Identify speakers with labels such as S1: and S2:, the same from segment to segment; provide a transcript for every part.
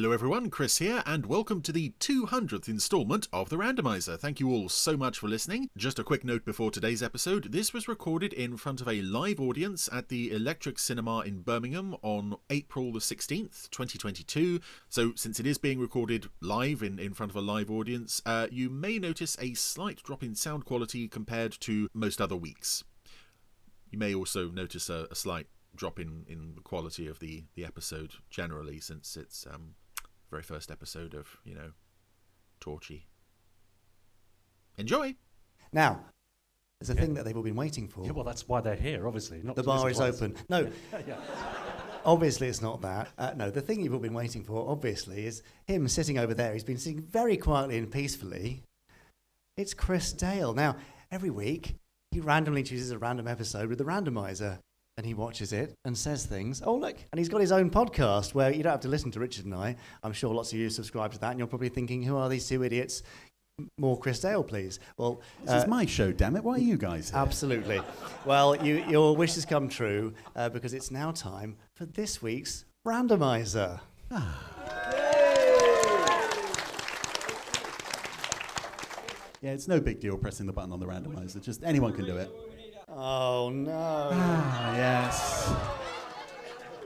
S1: Hello everyone, Chris here, and welcome to the 200th instalment of the Randomiser. Thank you all so much for listening. Just a quick note before today's episode, this was recorded in front of a live audience at the Electric Cinema in Birmingham on April the 16th, 2022. So since it is being recorded live in front of a live audience, you may notice a slight drop in sound quality compared to most other weeks. You may also notice a slight drop in the quality of the episode generally, since it's very first episode of, Torchy. Enjoy!
S2: Now, there's a thing that they've all been waiting for.
S3: Yeah, well, that's why they're here, obviously. Not
S2: the bar is open. No,
S3: yeah.
S2: Obviously it's not that. No, the thing you've all been waiting for, obviously, is him sitting over there. He's been sitting very quietly and peacefully. It's Chris Dale. Now, every week, he randomly chooses a random episode with the Randomiser. And he watches it and says things. Oh, look. And he's got his own podcast where you don't have to listen to Richard and I. I'm sure lots of you subscribe to that, and you're probably thinking, who are these two idiots? More Chris Dale, please. Well,
S4: this is my show, damn it. Why are you guys here?
S2: Absolutely. Well, your wish has come true because it's now time for this week's Randomiser.
S4: Yeah, it's no big deal pressing the button on the randomizer. Just anyone can do it.
S2: Oh, no.
S4: Yes.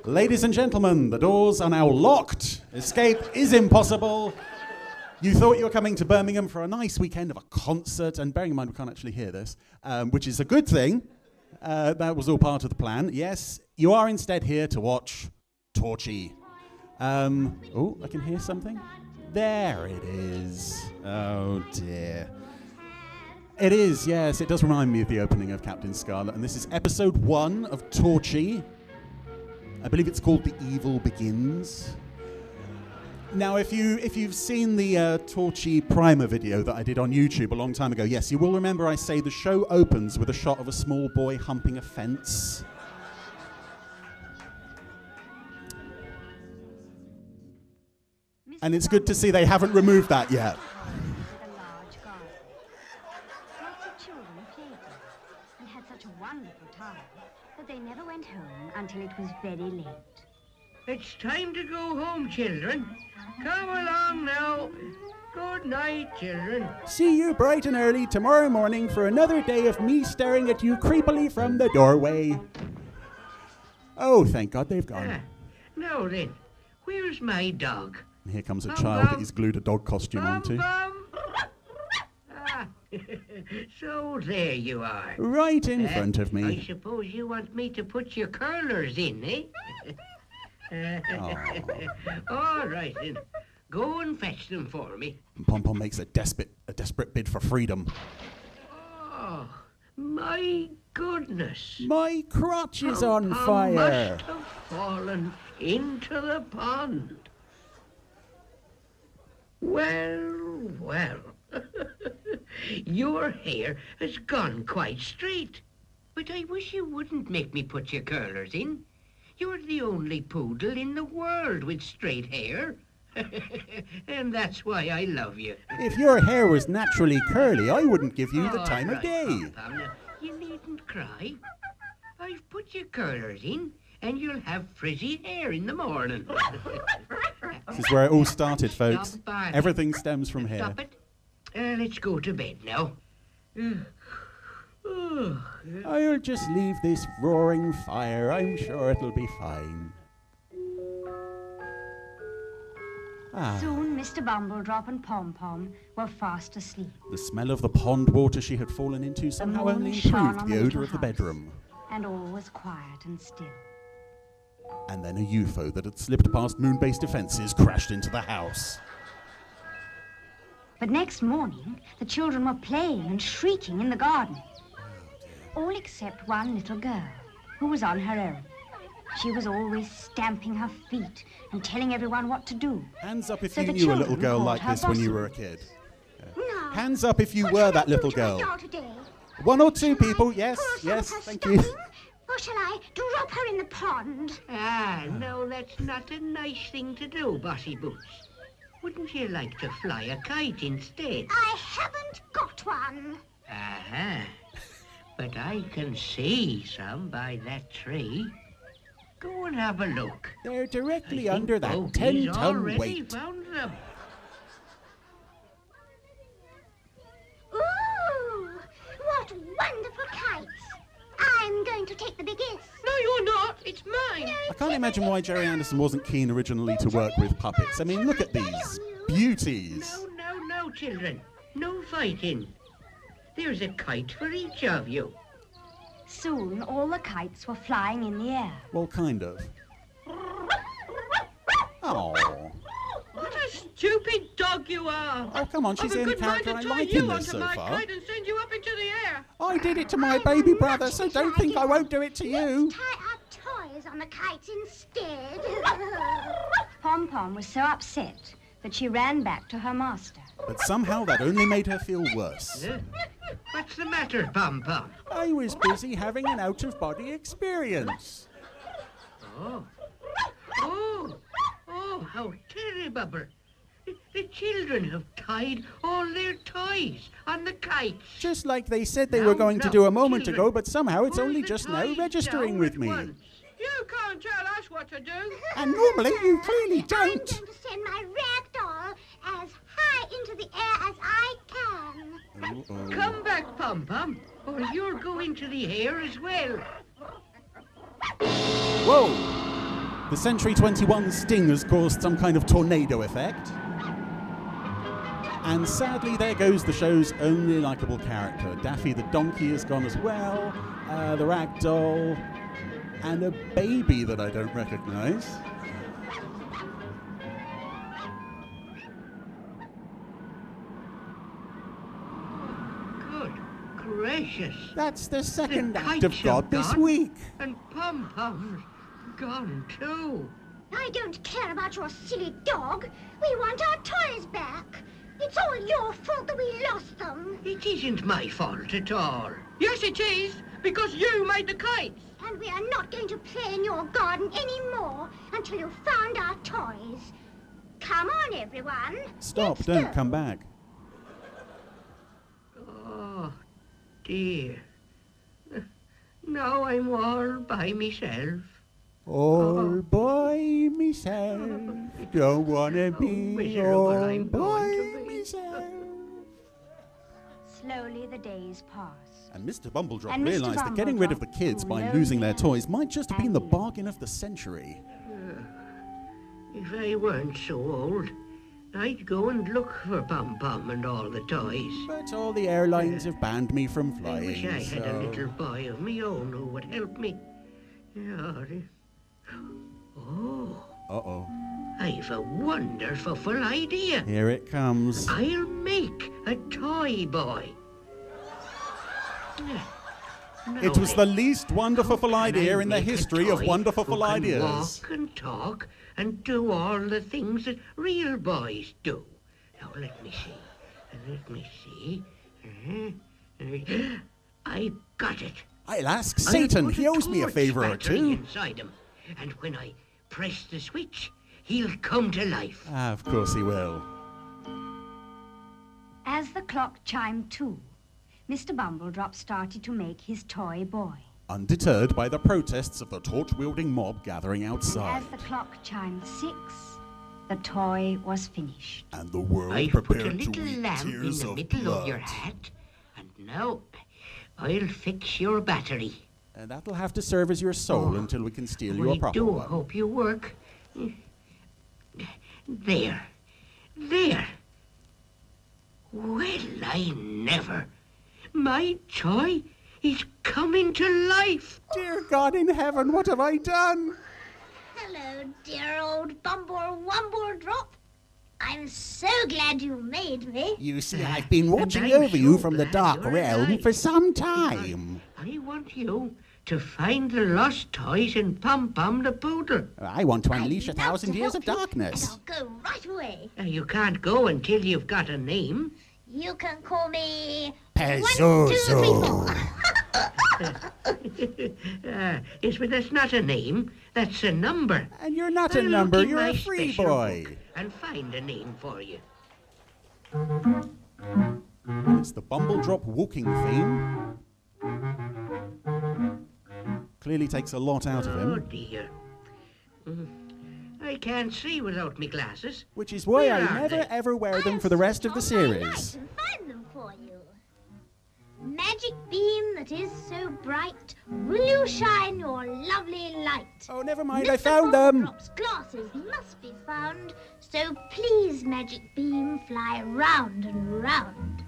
S4: Ladies and gentlemen, the doors are now locked. Escape is impossible. You thought you were coming to Birmingham for a nice weekend of a concert, and bearing in mind we can't actually hear this, which is a good thing. That was all part of the plan. Yes, you are instead here to watch Torchy. Oh, I can hear something. There it is. Oh, dear. It is, yes. It does remind me of the opening of Captain Scarlet, and this is episode 1 of Torchy. I believe it's called The Evil Begins. Now, if you've seen the Torchy primer video that I did on YouTube a long time ago, yes, you will remember I say the show opens with a shot of a small boy humping a fence. And it's good to see they haven't removed that yet.
S5: They never went home until it was very late.
S6: It's time to go home, children. Come along now. Good night, children.
S4: See you bright and early tomorrow morning for another day of me staring at you creepily from the doorway. Oh, thank God they've gone.
S6: Now then, where's my dog?
S4: And here comes a child that he's glued a dog costume onto.
S6: So there you are.
S4: Right in front of me.
S6: I suppose you want me to put your curlers in, eh? All right then. Go and fetch them for me.
S4: Pom-Pom makes a desperate bid for freedom.
S6: Oh, my goodness.
S4: My crotch is on
S6: Pom-Pom
S4: fire.
S6: must have fallen into the pond. Well. Your hair has gone quite straight. But I wish you wouldn't make me put your curlers in. You're the only poodle in the world with straight hair. And that's why I love you.
S4: If your hair was naturally curly, I wouldn't give you the time of day.
S6: Pom-Pom, now, you needn't cry. I've put your curlers in, and you'll have frizzy hair in the morning.
S4: This is where it all started, folks.
S6: Stop barking.
S4: Everything stems from here.
S6: Stop it. Let's go to bed now.
S4: I'll just leave this roaring fire. I'm sure it'll be fine.
S5: Soon Mr. Bumbledrop and Pom-Pom were fast asleep.
S4: The smell of the pond water she had fallen into somehow
S5: moon
S4: only
S5: shone
S4: improved
S5: on
S4: the
S5: the
S4: odour
S5: little
S4: of the
S5: house.
S4: bedroom.
S5: And all was quiet and still.
S4: And then a UFO that had slipped past moon-based defences crashed into the house.
S5: But next morning, the children were playing and shrieking in the garden. All except one little girl, who was on her own. She was always stamping her feet and telling everyone what to do.
S4: Hands up if
S5: So
S4: you
S5: the
S4: knew a little
S5: children
S4: girl
S5: called
S4: like
S5: her
S4: this when you
S5: Bossy.
S4: were a kid.
S7: No.
S4: Hands up if you were that little girl.
S7: Today?
S4: One or two people, yes,
S7: Pour some
S4: yes,
S7: of her
S4: thank you.
S7: stuffing? Or shall I drop her in the pond?
S6: No, that's not a nice thing to do, Bossy Boots. Wouldn't you like to fly a kite instead?
S7: I haven't got one.
S6: But I can see some by that tree. Go and have a look.
S4: They're directly
S6: I
S4: under
S6: think
S4: that
S6: Bogi's
S4: 10-ton
S6: already
S4: weight.
S6: found them.
S7: Ooh, what wonderful kites. I'm going to take the biggest.
S6: No, you're not. It's mine.
S4: I can't imagine why Jerry Anderson wasn't keen originally to work with puppets. I mean, look at these beauties.
S6: No, children. No fighting. There's a kite for each of you.
S5: Soon all the kites were flying in the air.
S4: Well, kind of. Oh.
S6: What a stupid dog you are.
S4: Oh, come on, she's the
S6: I've a
S4: only
S6: good mind
S4: character
S6: to
S4: I
S6: tie
S4: like
S6: you
S4: in this
S6: onto
S4: so
S6: my
S4: far.
S6: kite and send you up into the air.
S4: I did it to my baby brother, so don't think I won't do it to you.
S7: Tie our toys on the kites instead.
S5: Pom-Pom was so upset that she ran back to her master.
S4: But somehow that only made her feel worse.
S6: What's the matter, Pom-Pom?
S4: I was busy having an out-of-body experience.
S6: Oh, how terrible. The children have tied all their toys on the kites.
S4: Just like they said they were going to do a moment
S6: children,
S4: ago, but somehow it's
S6: pull
S4: only
S6: the
S4: just now
S6: toys
S4: registering
S6: down
S4: with
S6: at
S4: me.
S6: once. You can't tell us what to do.
S4: And normally you clearly
S7: I'm
S4: don't.
S7: going to send my rag doll as high into the air as I can.
S6: Come back, Pom-Pom, or you're going to the air as well.
S4: Whoa! The Century 21 sting has caused some kind of tornado effect. And sadly, there goes the show's only likeable character. Daffy the donkey is gone as well, the rag doll, and a baby that I don't recognize.
S6: Good gracious.
S4: That's the second
S6: The
S4: act of
S6: kites
S4: God
S6: have
S4: this
S6: gone,
S4: week.
S6: And Pom-Pom's gone too.
S7: I don't care about your silly dog. We want our toys back. It's all your fault that we lost them.
S6: It isn't my fault at all. Yes, it is, because you made the kites.
S7: And we are not going to play in your garden anymore until you've found our toys. Come on, everyone.
S4: Stop,
S7: Let's
S4: don't
S7: go.
S4: come back.
S6: Oh, dear. Now I'm all by myself.
S4: All by myself, don't wanna be
S6: miserable
S4: all
S6: I'm
S4: by
S6: going to be.
S4: myself.
S5: Slowly the days passed.
S4: And Mr. Bumbledrop
S5: And Mr.
S4: realised that getting rid of the
S5: Bumbledrop
S4: kids
S5: grew
S4: by losing their
S5: lonely
S4: toys might just have been the
S5: and
S4: bargain of the century.
S6: If I weren't so old, I'd go and look for Pom-Pom and all the toys.
S4: But all the airlines have banned me from
S6: I
S4: flying,
S6: wish I had a
S4: so...
S6: little boy of my own who would help me. Oh,
S4: Uh-oh.
S6: I've a wonderful idea.
S4: Here it comes.
S6: I'll make a toy boy.
S4: It was the least wonderful idea in the
S6: make a
S4: history of
S6: toy
S4: wonderful
S6: who can
S4: ideas.
S6: Walk and talk and do all the things that real boys do. Now let me see. I got it.
S4: I'll ask
S6: I'll
S4: Satan,
S6: put
S4: he owes me a
S6: torch
S4: favour or
S6: battery
S4: two.
S6: inside him, and when I press the switch, he'll come to life.
S4: Ah, of course he will.
S5: As the clock chimed 2, Mr. Bumbledrop started to make his toy boy.
S4: Undeterred by the protests of the torch-wielding mob gathering
S5: And
S4: outside.
S5: as the clock chimed 6, the toy was finished.
S4: And the world
S6: I've put a
S4: prepared to
S6: little
S4: weep
S6: lamp in
S4: tears
S6: the
S4: of
S6: middle
S4: blood.
S6: of your hat, and now I'll fix your battery.
S4: And that'll have to serve as your soul
S6: Oh,
S4: until we can steal you a
S6: We
S4: proper
S6: do
S4: one.
S6: hope you work. There. Well, I never. My toy is coming to life.
S4: Dear God in heaven, what have I done?
S7: Hello, dear old Bumble-Drop. I'm so glad you made me.
S4: You see, I've been watching
S6: I'm
S4: over you
S6: so
S4: from the
S6: glad
S4: dark
S6: you're
S4: realm
S6: alive.
S4: for some time.
S6: I want you to find the lost toys in Pom-Pom the poodle.
S4: I want to unleash
S7: I'd
S4: 1,000
S7: love to
S4: years of
S7: help you,
S4: darkness.
S7: And I'll go right away.
S6: You can't go until you've got a name.
S7: You can call me...
S4: Pazuzu.
S7: 1, 2, 3, 4.
S6: Yes, but that's not a name. That's a number.
S4: And you're not a
S6: I'll
S4: number,
S6: look in
S4: you're
S6: my
S4: a free
S6: special
S4: boy.
S6: book and find a name for you.
S4: It's the Bumbledrop walking theme. Clearly takes a lot out of
S6: Oh
S4: him.
S6: dear. I can't see without me glasses.
S4: Which is why
S6: Where
S4: I
S6: are
S4: never
S6: they?
S4: ever wear them for the rest of the series.
S7: And find them for you. Magic beam that is so bright, will you shine your lovely light?
S4: Oh, never mind, I
S7: Mr.
S4: found them.
S7: Bumbledrop's glasses must be found, so please, magic beam, fly round and round.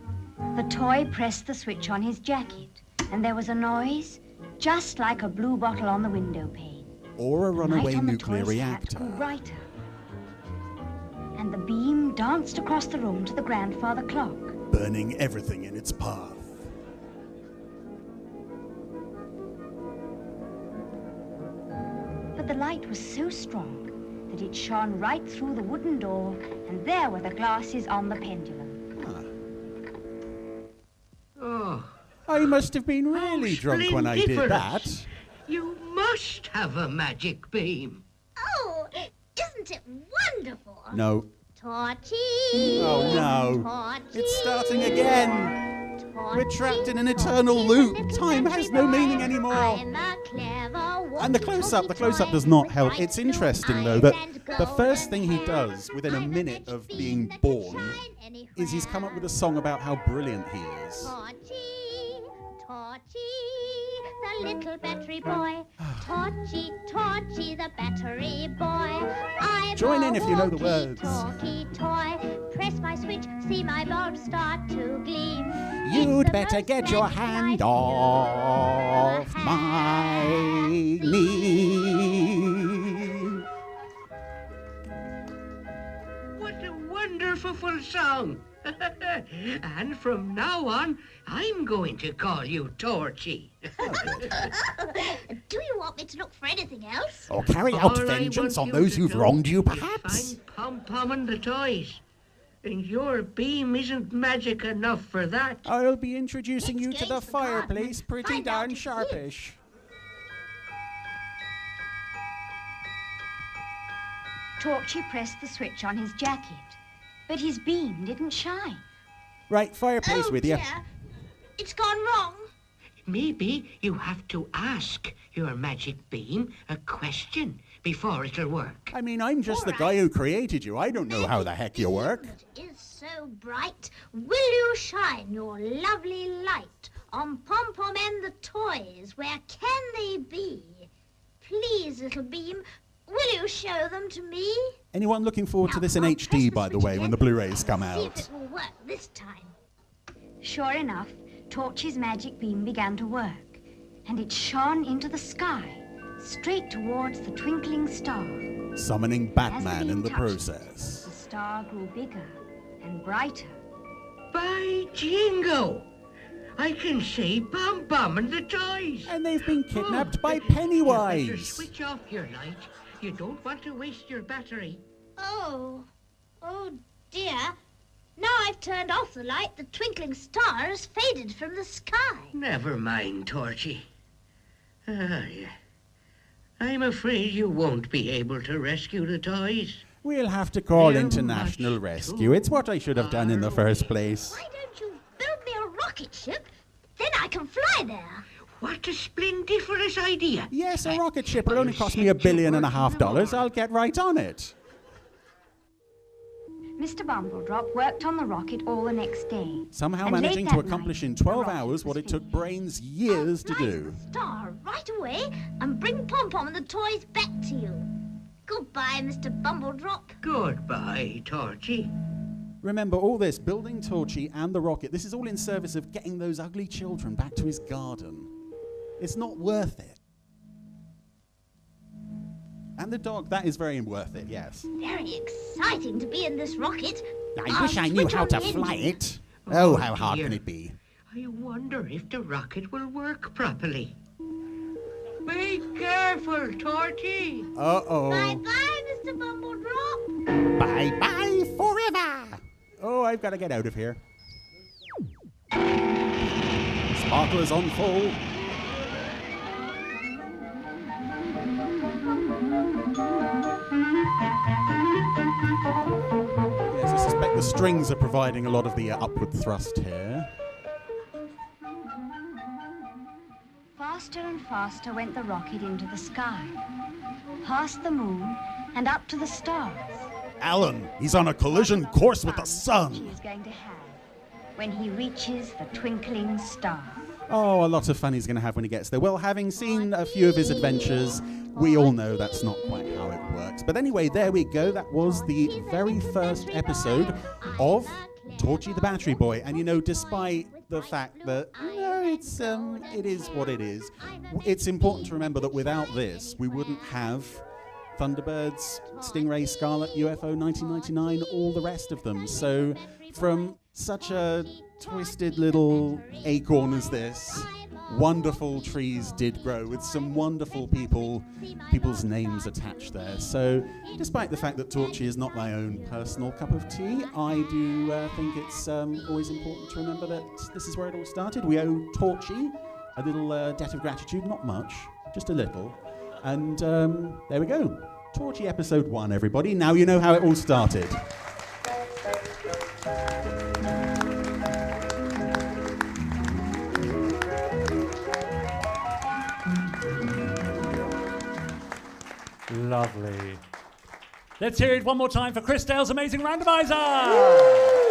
S5: The toy pressed the switch on his jacket, and there was a noise just like a blue bottle on the window pane.
S4: Or a
S5: The
S4: runaway
S5: light on the
S4: nuclear
S5: toy's hat
S4: reactor.
S5: grew brighter, and the beam danced across the room to the grandfather clock.
S4: Burning everything in its path.
S5: But the light was so strong that it shone right through the wooden door, and there were the glasses on the pendulum.
S6: Oh,
S4: I must have been really drunk when I did
S6: splendiferous.
S4: that.
S6: You must have a magic beam.
S7: Oh, isn't it wonderful?
S4: No.
S7: Torchy!
S4: Oh no.
S7: Torchy!
S4: It's starting again. We're trapped in an eternal loop. Time has no meaning anymore.
S7: I'm a clever
S4: And the close-up does not help. It's interesting though that the first thing he does within a minute of being born is he's come up with a song about how brilliant he is.
S7: Torchy, Torchy, the little battery boy. Torchy, Torchy, the battery boy. I'm
S4: Join
S7: a
S4: in if you know the words.
S7: walkie-talkie toy. Press my switch, see my bulb start to gleam.
S4: You'd
S7: It's the
S4: better
S7: most
S4: get your
S7: magic
S4: hand
S7: light
S4: off
S7: you've ever
S4: my
S7: had.
S4: knee.
S6: What a wonderful song. And from now on, I'm going to call you Torchy.
S7: Do you want me to look for anything else?
S4: Or carry out
S6: All I
S4: vengeance
S6: want
S4: on
S6: you
S4: those
S6: to
S4: who've
S6: do
S4: wronged you,
S6: is
S4: perhaps?
S6: Find Pom-Pom and the toys. And your beam isn't magic enough for that.
S4: I'll be introducing
S7: Let's
S4: you
S7: go
S4: to the
S7: into the garden
S4: fireplace
S7: and
S4: pretty
S7: find out
S4: darn
S7: if it is.
S4: sharpish.
S5: Torchy pressed the switch on his jacket, but his beam didn't shine.
S4: Right, fireplace
S7: Oh
S4: with you.
S7: dear, it's gone wrong.
S6: Maybe you have to ask your magic beam a question before it'll work.
S4: I mean, I'm just the
S7: All
S4: guy
S7: right.
S4: who created you. I don't know how the heck you work.
S7: It is so bright. Will you shine your lovely light on Pom-Pom and the toys? Where can they be? Please, little beam, will you show them to me?
S4: Anyone looking forward to
S7: Now,
S4: this in
S7: I'll
S4: HD,
S7: press the
S4: by the
S7: switch
S4: way, when
S7: again
S4: the Blu-rays
S7: and
S4: come
S7: see if
S4: out?
S7: it will work this time.
S5: Sure enough, Torchy's magic beam began to work, and it shone into the sky, straight towards the twinkling star.
S4: Summoning
S5: As
S4: Batman
S5: beam
S4: in the
S5: touched it,
S4: process.
S5: the star grew bigger and brighter.
S6: By jingo! I can see Pom-Pom and the toys.
S4: And they've been kidnapped by
S6: You better
S4: Pennywise.
S6: switch off your light. You don't want to waste your battery.
S7: Oh dear. Now I've turned off the light, the twinkling star has faded from the sky.
S6: Never mind, Torchy. I'm afraid you won't be able to rescue the toys.
S4: We'll have to call
S6: They're
S4: International
S6: much
S4: Rescue. It's what I should have done in the first place.
S7: Why don't you build me a rocket ship? Then I can fly there.
S6: What a splendiferous idea.
S4: Yes, a rocket ship will only cost me $1.5 billion. I'll get right on it.
S5: Mr. Bumbledrop worked on the rocket all the next day.
S4: Somehow
S5: and late
S4: managing
S5: that
S4: to accomplish
S5: night,
S4: in
S5: the
S4: 12
S5: rocket
S4: hours what
S5: was
S4: it took
S5: finished.
S4: Brains years to
S7: I'll fly
S4: do.
S7: the star right away and bring Pom-Pom and the toys back to you. Goodbye, Mr. Bumbledrop.
S6: Goodbye, Torchy.
S4: Remember, all this, building Torchy and the rocket, this is all in service of getting those ugly children back to his garden. It's not worth it. And the dog, that is very worth it, yes.
S7: Very exciting to be in this rocket.
S4: I wish I knew
S7: switch
S4: how
S7: on
S4: to
S7: the
S4: fly
S7: engine.
S4: it. Oh, how
S6: Oh,
S4: hard
S6: dear.
S4: can it be?
S6: I wonder if the rocket will work properly. Be careful, Torchy.
S4: Uh-oh.
S7: Bye-bye, Mr. Bumbledrop.
S4: Bye-bye forever. Oh, I've got to get out of here. Sparklers on full. Yes, I suspect the strings are providing a lot of the upward thrust here.
S5: Faster and faster went the rocket into the sky. past the moon, and up to the stars.
S4: Alan, he's on a collision course with the sun.
S5: He's going to have when he reaches the twinkling star.
S4: Oh, a lot of fun he's going to have when he gets there. Well, having seen a few of his adventures, we all know that's not quite how it works. But anyway, there we go. That was the very first episode of Torchy the Battery Boy. And, you know, despite the fact that, it is what it is, it's important to remember that without this, we wouldn't have Thunderbirds, Stingray, Scarlet, UFO 1999, all the rest of them. So from such a twisted little acorn as this, wonderful trees did grow with some wonderful people's names attached there. So despite the fact that Torchy is not my own personal cup of tea, I do think it's always important to remember that this is where it all started. We owe Torchy a little debt of gratitude, not much, just a little. And there we go. Torchy episode 1, everybody. Now you know how it all started.
S3: Lovely. Let's hear it one more time for Chris Dale's amazing randomizer.